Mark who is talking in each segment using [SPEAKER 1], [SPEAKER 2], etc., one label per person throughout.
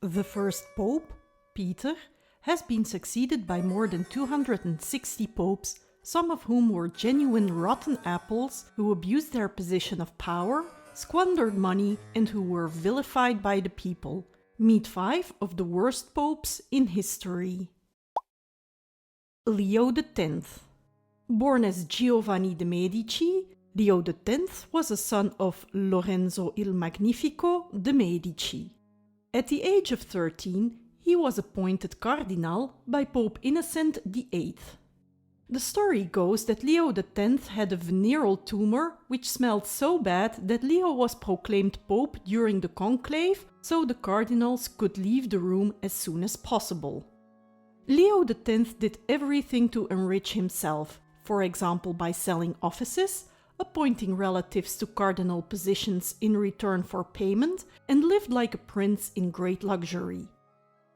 [SPEAKER 1] The first pope, Peter, has been succeeded by more than 260 popes, some of whom were genuine rotten apples who abused their position of power, squandered money, and who were vilified by the people. Meet 5 of the worst popes in history. Leo X. Born as Giovanni de' Medici, Leo X was a son of Lorenzo il Magnifico de' Medici. At the age of 13, he was appointed cardinal by Pope Innocent VIII. The story goes that Leo X had a venereal tumor which smelled so bad that Leo was proclaimed pope during the conclave, so the cardinals could leave the room as soon as possible. Leo X did everything to enrich himself, for example by selling offices, appointing relatives to cardinal positions in return for payment, and lived like a prince in great luxury.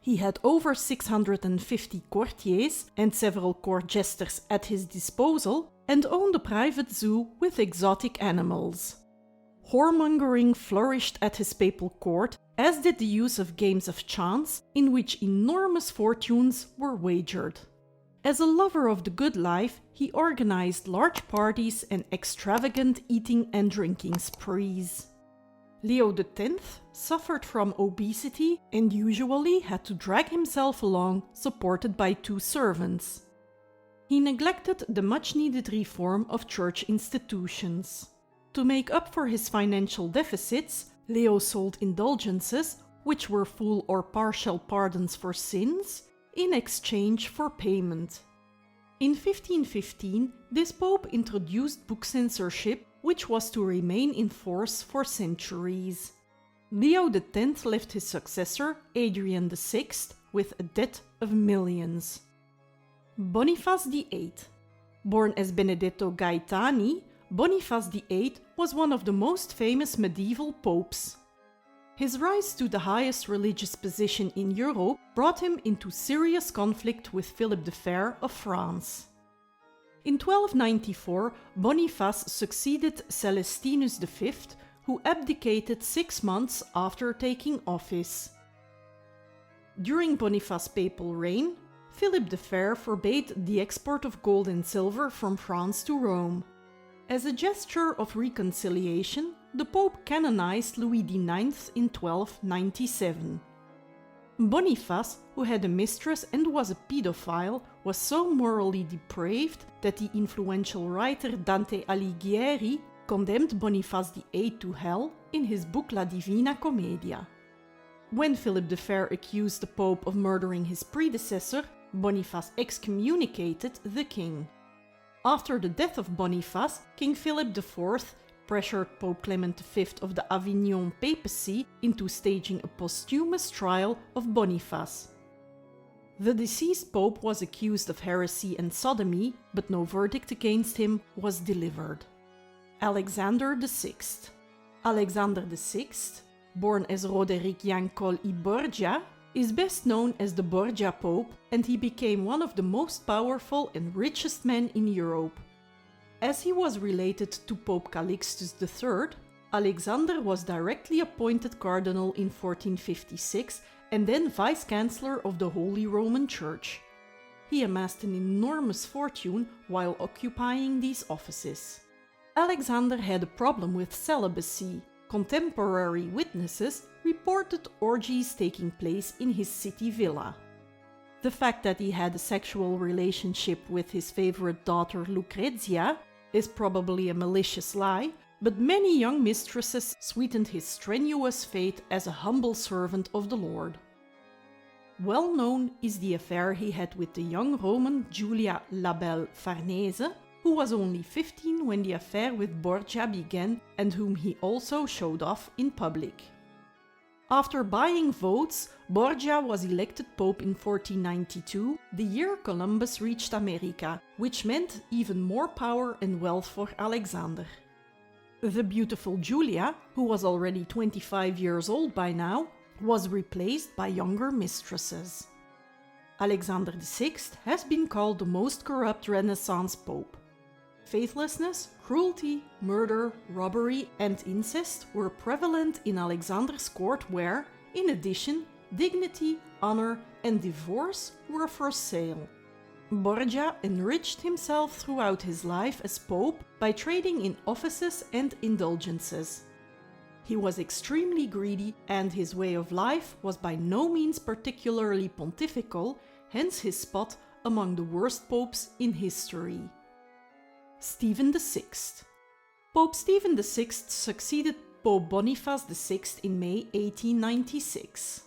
[SPEAKER 1] He had over 650 courtiers and several court jesters at his disposal, and owned a private zoo with exotic animals. Whoremongering flourished at his papal court, as did the use of games of chance, in which enormous fortunes were wagered. As a lover of the good life, he organized large parties and extravagant eating and drinking sprees. Leo X suffered from obesity and usually had to drag himself along, supported by 2 servants. He neglected the much-needed reform of church institutions. To make up for his financial deficits, Leo sold indulgences, which were full or partial pardons for sins, in exchange for payment. In 1515, this pope introduced book censorship, which was to remain in force for centuries. Leo X left his successor, Adrian VI, with a debt of millions. Bonifas the Eight. Born as Benedetto Gaetani, Bonifas the Eight was one of the most famous medieval popes. His rise to the highest religious position in Europe brought him into serious conflict with Philip the Fair of France. In 1294, Boniface succeeded Celestinus V, who abdicated 6 months after taking office. During Boniface's papal reign, Philip the Fair forbade the export of gold and silver from France to Rome. As a gesture of reconciliation, the Pope canonized Louis IX in 1297. Boniface, who had a mistress and was a pedophile, was so morally depraved that the influential writer Dante Alighieri condemned Bonifas VIII to hell in his book La Divina Commedia. When Philip the Fair accused the Pope of murdering his predecessor, Boniface excommunicated the king. After the death of Boniface, King Philip IV pressured Pope Clement V of the Avignon Papacy into staging a posthumous trial of Boniface. The deceased pope was accused of heresy and sodomy, but no verdict against him was delivered. Alexander VI. Alexander VI, born as Roderick Yancol I Borgia, is best known as the Borgia Pope, and he became one of the most powerful and richest men in Europe. As he was related to Pope Calixtus III, Alexander was directly appointed cardinal in 1456 and then vice-chancellor of the Holy Roman Church. He amassed an enormous fortune while occupying these offices. Alexander had a problem with celibacy. Contemporary witnesses reported orgies taking place in his city villa. The fact that he had a sexual relationship with his favorite daughter Lucrezia is probably a malicious lie, but many young mistresses sweetened his strenuous fate as a humble servant of the Lord. Well known is the affair he had with the young Roman Julia la Belle Farnese, who was only 15 when the affair with Borgia began and whom he also showed off in public. After buying votes, Borgia was elected pope in 1492, the year Columbus reached America, which meant even more power and wealth for Alexander. The beautiful Julia, who was already 25 years old by now, was replaced by younger mistresses. Alexander VI has been called the most corrupt Renaissance pope. Faithlessness, cruelty, murder, robbery, and incest were prevalent in Alexander's court where, in addition, dignity, honor, and divorce were for sale. Borgia enriched himself throughout his life as pope by trading in offices and indulgences. He was extremely greedy, and his way of life was by no means particularly pontifical, hence his spot among the worst popes in history. Stephen VI. Pope Stephen VI succeeded Pope Bonifas VI in May 1896.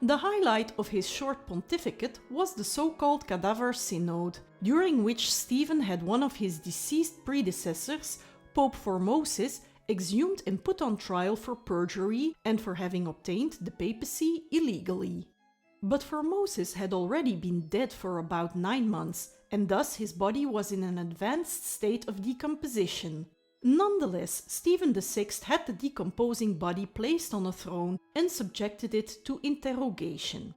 [SPEAKER 1] The highlight of his short pontificate was the so-called Cadaver Synod, during which Stephen had one of his deceased predecessors, Pope Formosus, exhumed and put on trial for perjury and for having obtained the papacy illegally. But Formosus had already been dead for about 9 months, and thus his body was in an advanced state of decomposition. Nonetheless, Stephen VI had the decomposing body placed on a throne and subjected it to interrogation.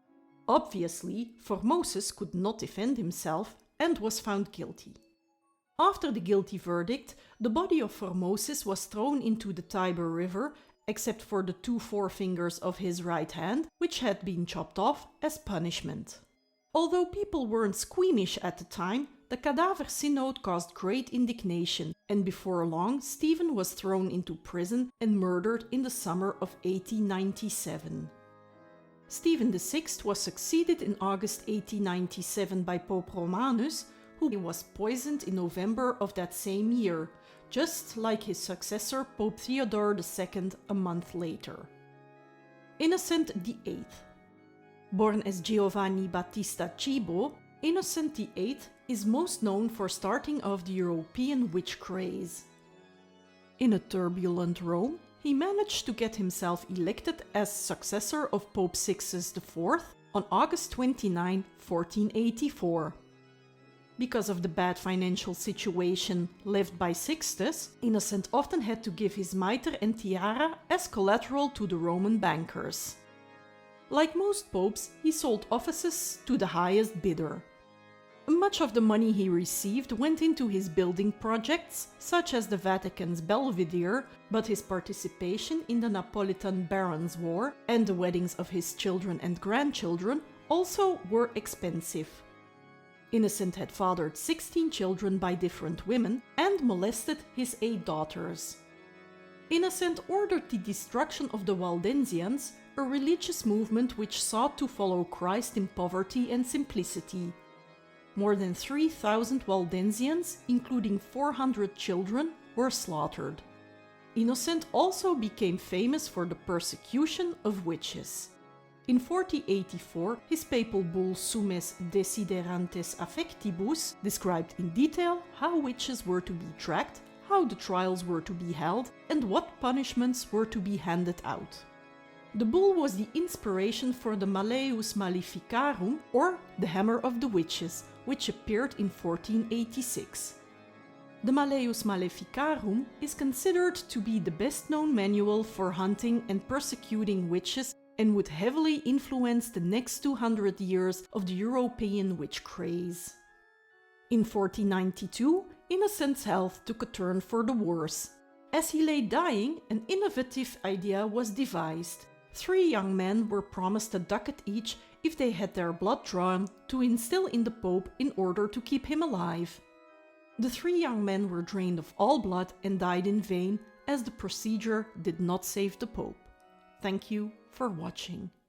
[SPEAKER 1] Obviously, Formosus could not defend himself and was found guilty. After the guilty verdict, the body of Formosus was thrown into the Tiber River, except for the 2 forefingers of his right hand, which had been chopped off as punishment. Although people weren't squeamish at the time, the Cadaver Synod caused great indignation, and before long Stephen was thrown into prison and murdered in the summer of 1897. Stephen VI was succeeded in August 1897 by Pope Romanus, who was poisoned in November of that same year, just like his successor Pope Theodore II a month later. Innocent VIII. Born as Giovanni Battista Cibo, Innocent VIII is most known for starting off the European witch craze. In a turbulent Rome, he managed to get himself elected as successor of Pope Sixtus IV on August 29, 1484. Because of the bad financial situation left by Sixtus, Innocent often had to give his mitre and tiara as collateral to the Roman bankers. Like most popes, he sold offices to the highest bidder. Much of the money he received went into his building projects, such as the Vatican's Belvedere, but his participation in the Napolitan Barons' War and the weddings of his children and grandchildren also were expensive. Innocent had fathered 16 children by different women and molested his 8 daughters. Innocent ordered the destruction of the Waldensians, a religious movement which sought to follow Christ in poverty and simplicity. More than 3,000 Waldensians, including 400 children, were slaughtered. Innocent also became famous for the persecution of witches. In 4084, his papal bull Sumes Desiderantes Affectibus described in detail how witches were to be tracked, how the trials were to be held, and what punishments were to be handed out. The bull was the inspiration for the Malleus Maleficarum, or the Hammer of the Witches, which appeared in 1486. The Malleus Maleficarum is considered to be the best-known manual for hunting and persecuting witches and would heavily influence the next 200 years of the European witch craze. In 1492, Innocent's health took a turn for the worse. As he lay dying, an innovative idea was devised. 3 young men were promised a ducat each if they had their blood drawn to instill in the Pope in order to keep him alive. The 3 young men were drained of all blood and died in vain, as the procedure did not save the Pope. Thank you for watching.